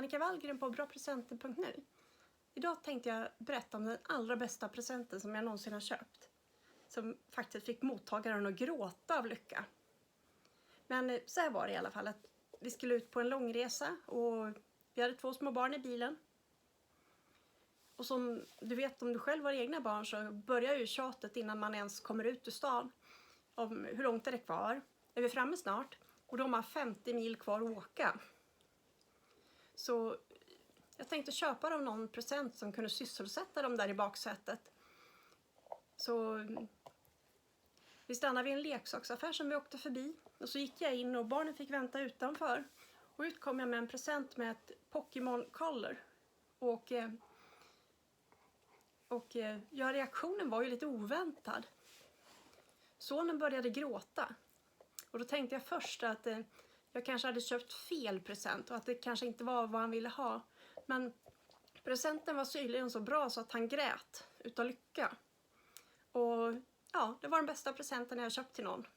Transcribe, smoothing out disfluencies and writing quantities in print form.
Annika Wallgren på brapresenter.nu. Idag tänkte jag berätta om den allra bästa presenten som jag någonsin har köpt. Som faktiskt fick mottagaren att gråta av lycka. Men så här var det i alla fall, att vi skulle ut på en långresa och vi hade 2 små barn i bilen. Och som du vet, om du själv har egna barn, så börjar ju tjatet innan man ens kommer ut ur stan. Om hur långt är det kvar? Är vi framme snart? Och de har 50 mil kvar att åka. Så jag tänkte köpa dem någon present som kunde sysselsätta dem där i baksätet. Så vi stannade vid en leksaksaffär som vi åkte förbi. Och så gick jag in och barnen fick vänta utanför. Och ut kom jag med en present med ett Pokémon Color. Och reaktionen var ju lite oväntad. Sonen började gråta. Och då tänkte jag först att jag kanske hade köpt fel present och att det kanske inte var vad han ville ha. Men presenten var synligen så bra så att han grät utav lycka. Och ja, det var den bästa presenten jag köpt till någon.